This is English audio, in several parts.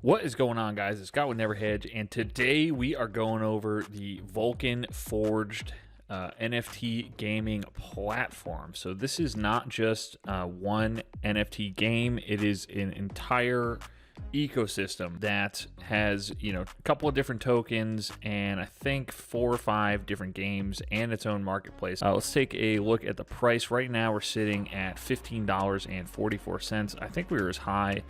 What is going on, guys? It's Scott with Never Hedge, and today we are going over the Vulcan Forged NFT gaming platform. So this is not just one NFT game. It is an entire ecosystem that has, a couple of different tokens and I think 4 or 5 different games and its own marketplace. Let's take a look at the price. Right now we're sitting at $15.44. I think we were as high.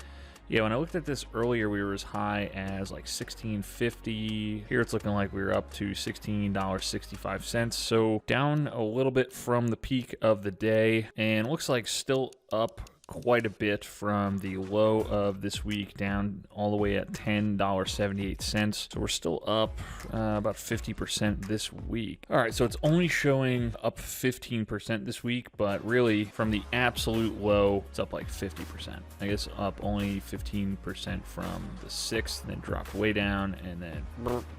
Yeah, when I looked at this earlier, we were as high as like $16.50. Here it's looking like we were up to $16.65. So down a little bit from the peak of the day, and looks like still up quite a bit from the low of this week, down all the way at $10.78. So we're still up about 50% this week. All right, so it's only showing up 15% this week, but really from the absolute low, it's up like 50%. I guess up only 15% from the 6th, then dropped way down, and then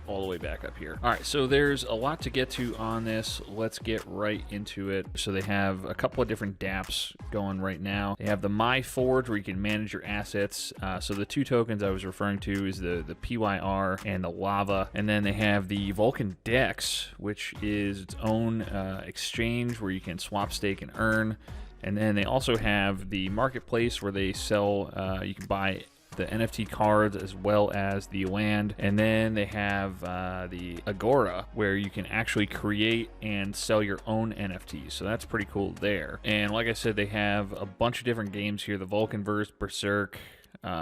all the way back up here. All right, so there's a lot to get to on this. Let's get right into it. So they have a couple of different dApps going right now. They have the My Forge, where you can manage your assets. So the 2 tokens I was referring to is the PYR and the Lava. And then they have the Vulcan DEX, which is its own exchange where you can swap, stake, and earn. And then they also have the marketplace where they sell, you can buy the NFT cards as well as the land. And then they have the Agora, where you can actually create and sell your own NFTs. So that's pretty cool there. And like I said, they have a bunch of different games here: the Vulcan Verse, Berserk,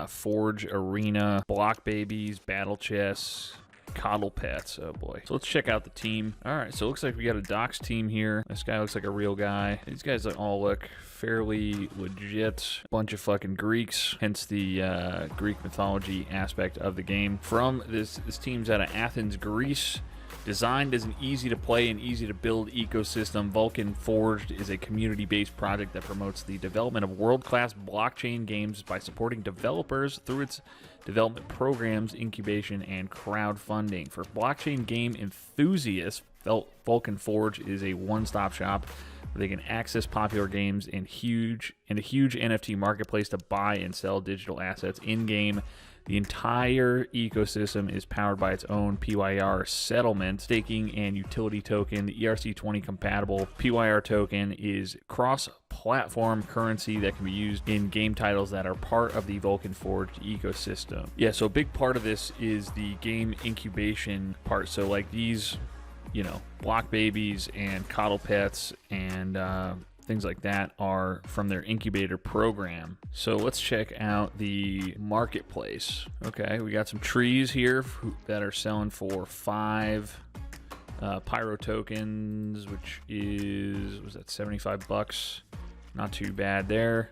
Forge Arena, Block Babies, Battle Chess, Coddle Pets. Oh boy. So let's check out the team. All right, so it looks like we got a docs team here. This guy looks like a real guy. These guys all look fairly legit. Bunch of fucking Greeks, hence the Greek mythology aspect of the game. From this team's out of Athens, Greece. Designed as an easy-to-play and easy-to-build ecosystem, Vulcan Forged is a community-based project that promotes the development of world-class blockchain games by supporting developers through its development programs, incubation, and crowdfunding. For blockchain game enthusiasts, Vulcan Forge is a one-stop shop where they can access popular games and a huge NFT marketplace to buy and sell digital assets in-game. The entire ecosystem is powered by its own PYR settlement, staking, and utility token. The ERC20 compatible PYR token is cross-platform currency that can be used in game titles that are part of the Vulcan Forged ecosystem. Yeah, so a big part of this is the game incubation part. So like these, Block Babies and Coddle Pets and things like that are from their incubator program. So let's check out the marketplace. Okay, we got some trees here that are selling for 5 pyro tokens, which was that $75? Not too bad there.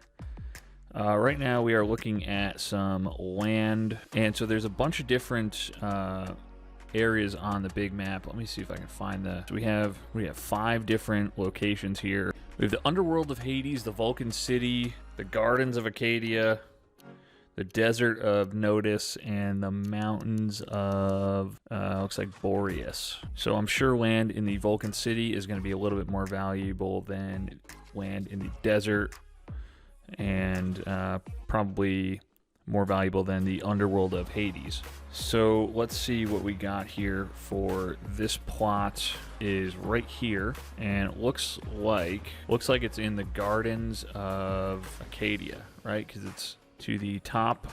Right now we are looking at some land, and so there's a bunch of different areas on the big map. Let me see if I can find so we have 5 different locations here. We have the Underworld of Hades, the Vulcan City, the Gardens of Acadia, the Desert of Notus, and the Mountains of, looks like Boreas. So I'm sure land in the Vulcan City is going to be a little bit more valuable than land in the desert, and probably more valuable than the Underworld of Hades. So let's see what we got here for this plot. Is right here, and it looks like it's in the Gardens of Acadia, right? Because it's to the top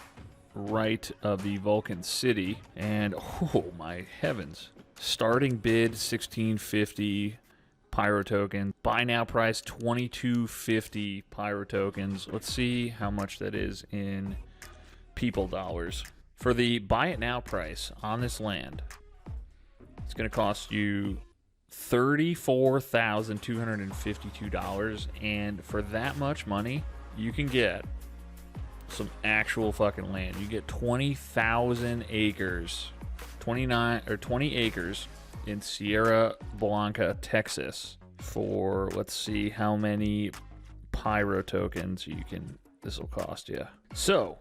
right of the Vulcan City. And oh my heavens, starting bid $16.50 pyro token, buy now price $22.50 pyro tokens. Let's see how much that is in people dollars. For the buy it now price on this land, it's going to cost you $34,252, and for that much money you can get some actual fucking land. You get 20,000 acres, 20 acres in Sierra Blanca, Texas, for, let's see how many pyro tokens this will cost you. So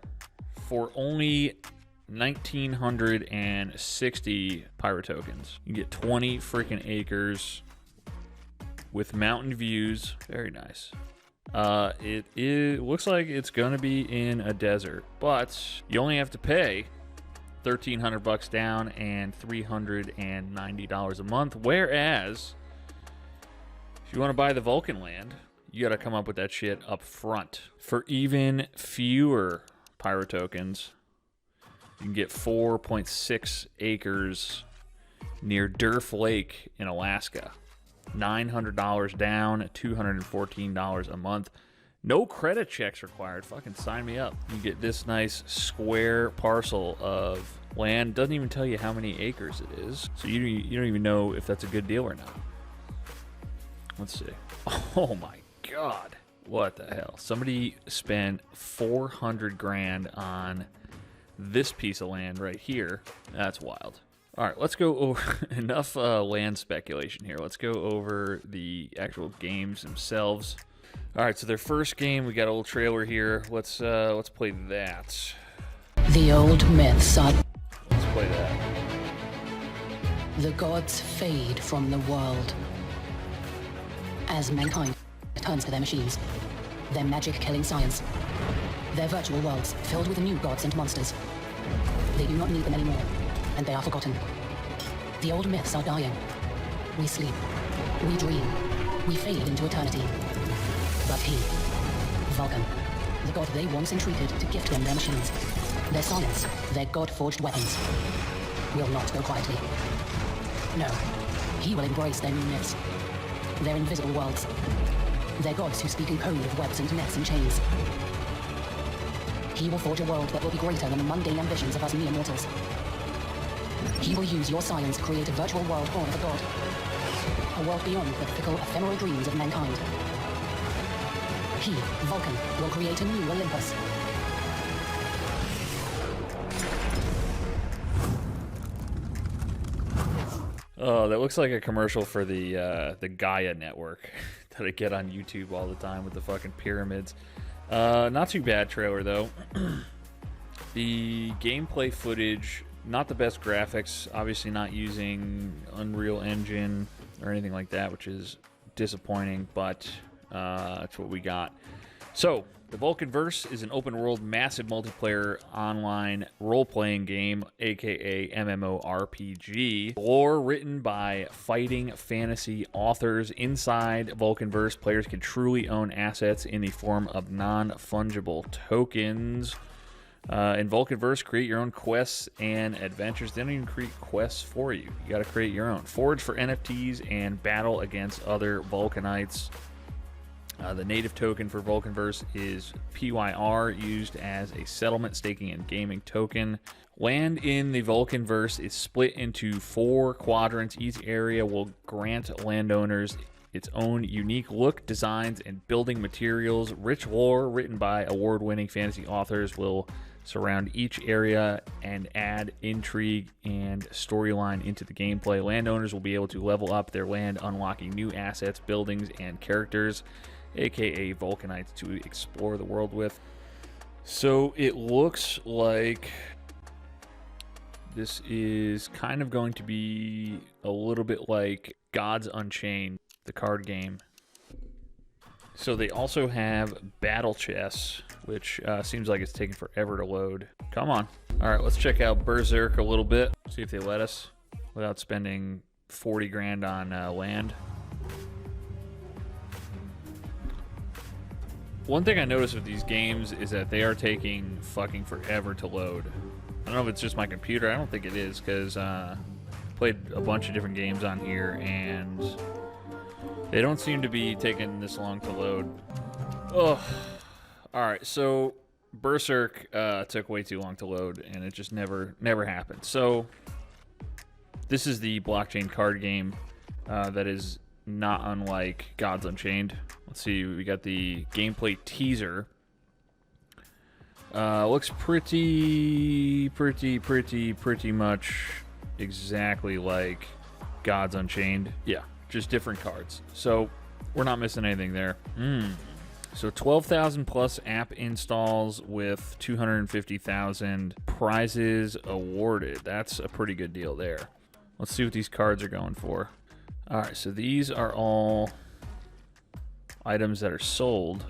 for only 1,960 pyro tokens, you get 20 freaking acres with mountain views. Very nice. It looks like it's going to be in a desert, but you only have to pay $1,300 down and $390 a month. Whereas, if you want to buy the Vulcan land, you got to come up with that shit up front. For even fewer Pyro tokens, you can get 4.6 acres near Durf Lake in Alaska. $900 down, $214 a month. No credit checks required. Fucking sign me up. You get this nice square parcel of land. Doesn't even tell you how many acres it is. So you don't even know if that's a good deal or not. Let's see. Oh my God. What the hell? Somebody spent 400 grand on this piece of land right here. That's wild. All right, let's go over enough land speculation here. Let's go over the actual games themselves. All right, so their first game, we got a little trailer here. Let's play that. The old myths are... Let's play that. The gods fade from the world as mankind turns to their machines, their magic-killing science, their virtual worlds filled with new gods and monsters. They do not need them anymore, and they are forgotten. The old myths are dying. We sleep, we dream, we fade into eternity. But he, Vulcan, the god they once entreated to gift them their machines, their science, their god-forged weapons, will not go quietly. No, he will embrace their new myths, their invisible worlds, their gods who speak in code of webs and nets and chains. He will forge a world that will be greater than the mundane ambitions of us mere mortals. He will use your science to create a virtual world born of a god, a world beyond the fickle, ephemeral dreams of mankind. He, Vulcan, will create a new Olympus. Oh, that looks like a commercial for the Gaia network that I get on YouTube all the time with the fucking pyramids. Not too bad trailer though. The gameplay footage, not the best graphics. Obviously not using Unreal Engine or anything like that, which is disappointing, but that's what we got. So, the Vulcan Verse is an open-world, massive multiplayer online role-playing game, aka MMORPG. Lore written by fighting fantasy authors. Inside Vulcan Verse, players can truly own assets in the form of non-fungible tokens. In Vulcan Verse, create your own quests and adventures. They don't even create quests for you. You got to create your own. Forge for NFTs and battle against other Vulcanites. The native token for Vulcan Verse is PYR, used as a settlement, staking, and gaming token. Land in the Vulcan Verse is split into 4 quadrants. Each area will grant landowners its own unique look, designs, and building materials. Rich lore written by award-winning fantasy authors will surround each area and add intrigue and storyline into the gameplay. Landowners will be able to level up their land, unlocking new assets, buildings, and characters, aka Vulcanites, to explore the world with. So it looks like this is kind of going to be a little bit like Gods Unchained, the card game. So they also have Battle Chess, which seems like it's taking forever to load. Come on. All right, let's check out Berserk a little bit, see if they let us without spending 40 grand on land. One thing I noticed with these games is that they are taking fucking forever to load. I don't know if it's just my computer. I don't think it is, because I played a bunch of different games on here, and they don't seem to be taking this long to load. Ugh. Alright, so Berserk took way too long to load, and it just never happened. So this is the blockchain card game that is not unlike Gods Unchained. Let's see, we got the gameplay teaser. Looks pretty much exactly like Gods Unchained. Yeah, just different cards. So we're not missing anything there. So 12,000 plus app installs with 250,000 prizes awarded. That's a pretty good deal there. Let's see what these cards are going for. All right, so these are all items that are sold.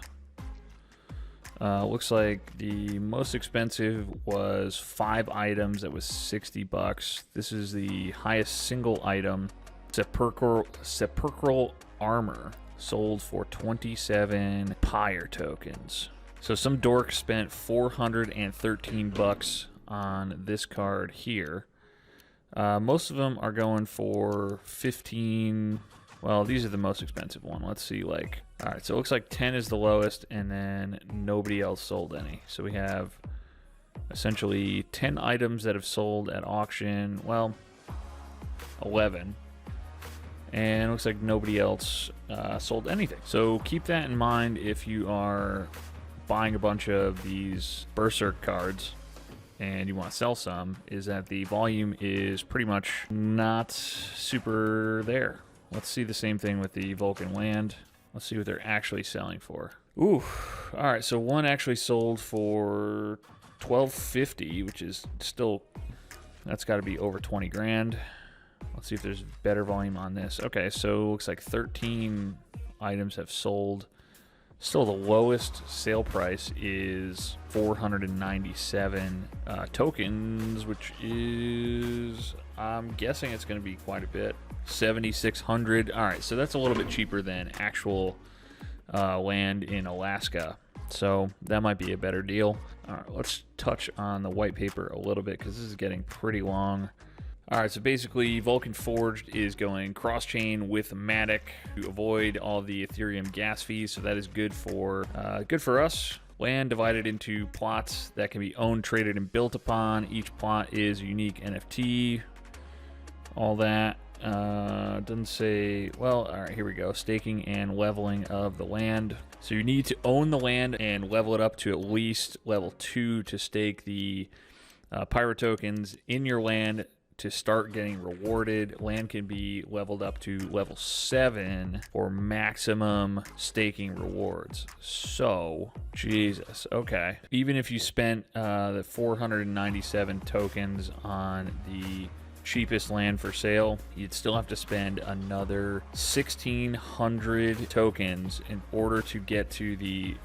Looks like the most expensive was 5 items. That was $60. This is the highest single item. Sepulchral armor sold for 27 PYR tokens. So some dork spent $413 on this card here. Most of them are going for 15. Well, these are the most expensive one. Let's see, like, all right, so it looks like 10 is the lowest, and then nobody else sold any. So we have essentially 10 items that have sold at auction. Well, 11. And it looks like nobody else sold anything. So keep that in mind if you are buying a bunch of these Berserk cards and you want to sell some, is that the volume is pretty much not super there. Let's see the same thing with the Vulcan land. Let's see what they're actually selling for. Ooh, all right, so one actually sold for $12.50, which is still, that's got to be over 20 grand. Let's see if there's better volume on this. Okay, so it looks like 13 items have sold. Still, the lowest sale price is 497 tokens, which is, I'm guessing it's going to be quite a bit. 7,600. All right, so that's a little bit cheaper than actual land in Alaska. So that might be a better deal. All right, let's touch on the white paper a little bit because this is getting pretty long. All right, so basically Vulcan Forged is going cross-chain with Matic to avoid all the Ethereum gas fees, so that is good for us. Land divided into plots that can be owned, traded, and built upon. Each plot is a unique NFT. All that. Doesn't say, well, all right, here we go. Staking and leveling of the land. So you need to own the land and level it up to at least level 2 to stake the PYR tokens in your land to start getting rewarded. Land can be leveled up to level 7 for maximum staking rewards. So, Jesus, okay. Even if you spent the 497 tokens on the cheapest land for sale, you'd still have to spend another 1,600 tokens in order to get to the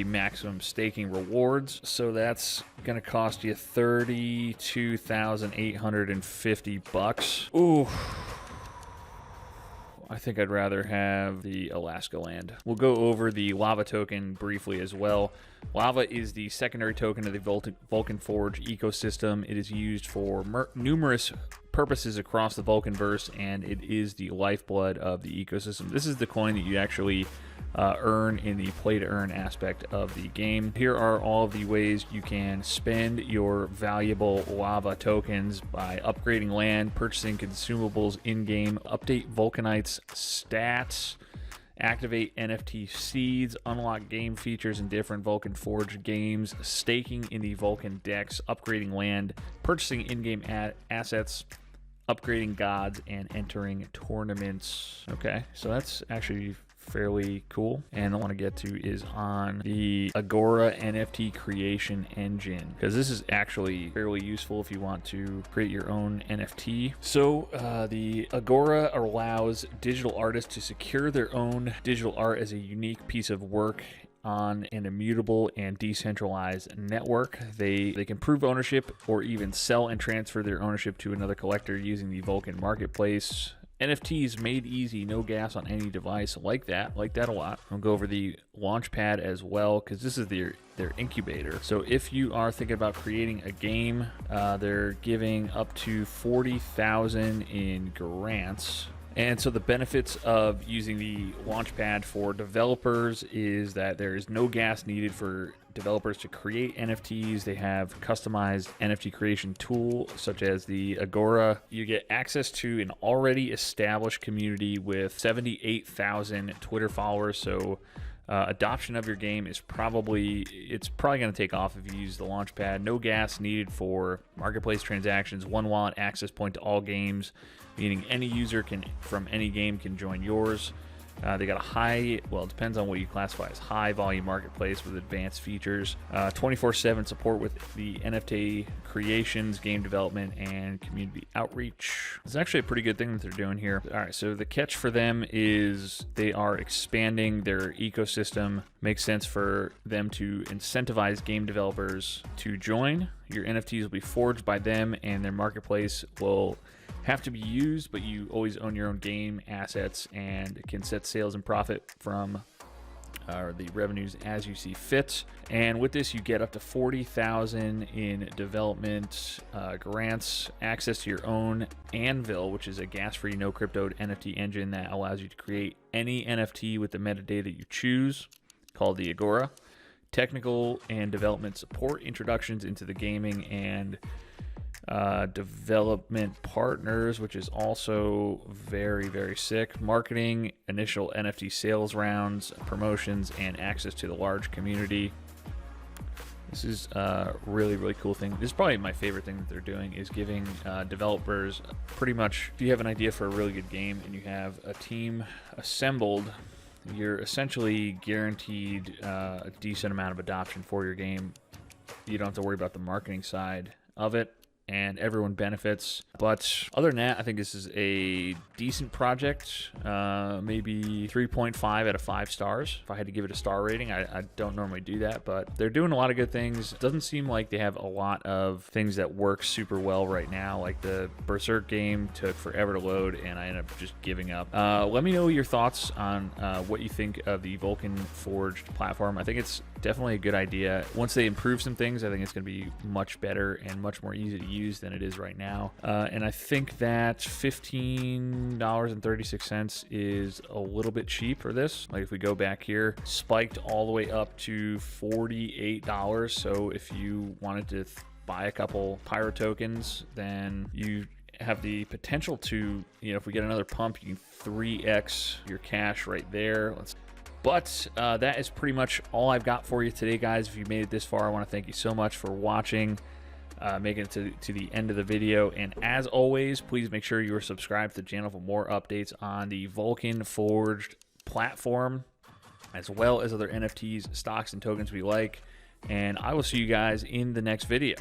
maximum staking rewards. So that's going to cost you $32,850. Ooh. I think I'd rather have the Alaska land. We'll go over the lava token briefly as well. Lava is the secondary token of the Vulcan Forge ecosystem. It is used for numerous purposes across the Vulcan verse, and it is the lifeblood of the ecosystem. This is the coin that you actually earn in the play to earn aspect of the game. Here are all of the ways you can spend your valuable lava tokens by upgrading land, purchasing consumables in-game, update Vulcanite's stats, activate NFT seeds, unlock game features in different Vulcan Forged games, staking in the Vulcan DEX, upgrading land, purchasing in-game assets, upgrading gods, and entering tournaments. Okay, so that's actually fairly cool. And I want to get to is on the Agora NFT creation engine, because this is actually fairly useful if you want to create your own NFT. So the Agora allows digital artists to secure their own digital art as a unique piece of work on an immutable and decentralized network. They can prove ownership or even sell and transfer their ownership to another collector using the Vulcan marketplace. NFTs made easy, no gas on any device. Like that a lot. I'll go over the Launchpad as well, because this is their incubator. So if you are thinking about creating a game, they're giving up to 40,000 in grants. And so the benefits of using the Launchpad for developers is that there is no gas needed for developers to create NFTs. They have customized NFT creation tool such as the Agora. You get access to an already established community with 78,000 Twitter followers. So adoption of your game is probably going to take off if you use the Launchpad. No gas needed for marketplace transactions. One wallet access point to all games, meaning any user from any game can join yours. They got a high, well, it depends on what you classify as high volume marketplace with advanced features, 24/7 support with the NFT creations, game development, and community outreach. It's actually a pretty good thing that they're doing here. All right, so the catch for them is they are expanding their ecosystem. Makes sense for them to incentivize game developers to join. Your NFTs will be forged by them, and their marketplace will have to be used, but you always own your own game assets and can set sales and profit from the revenues as you see fit. And with this, you get up to 40,000 in development grants, access to your own Anvil, which is a gas-free, no crypto NFT engine that allows you to create any NFT with the metadata you choose, called the Agora, technical and development support, introductions into the gaming and development partners, which is also very, very sick. Marketing, initial NFT sales rounds, promotions, and access to the large community. This is a really, really cool thing. This is probably my favorite thing that they're doing, is giving developers pretty much, if you have an idea for a really good game and you have a team assembled, you're essentially guaranteed a decent amount of adoption for your game. You don't have to worry about the marketing side of it, and everyone benefits. But other than that, I think this is a decent project. Maybe 3.5 out of 5 stars. If I had to give it a star rating, I don't normally do that, but they're doing a lot of good things. It doesn't seem like they have a lot of things that work super well right now. Like the Berserk game took forever to load, and I ended up just giving up. Let me know your thoughts on what you think of the Vulcan Forged platform. I think it's definitely a good idea. Once they improve some things, I think it's going to be much better and much more easy to use than it is right now. And I think that $15.36 is a little bit cheap for this. Like if we go back here, spiked all the way up to $48. So if you wanted to buy a couple Pyro tokens, then you have the potential to, if we get another pump, you can 3x your cash right there. But that is pretty much all I've got for you today, guys. If you made it this far, I want to thank you so much for watching, making it to the end of the video. And as always, please make sure you are subscribed to the channel for more updates on the Vulcan Forged platform, as well as other NFTs, stocks, and tokens we like. And I will see you guys in the next video.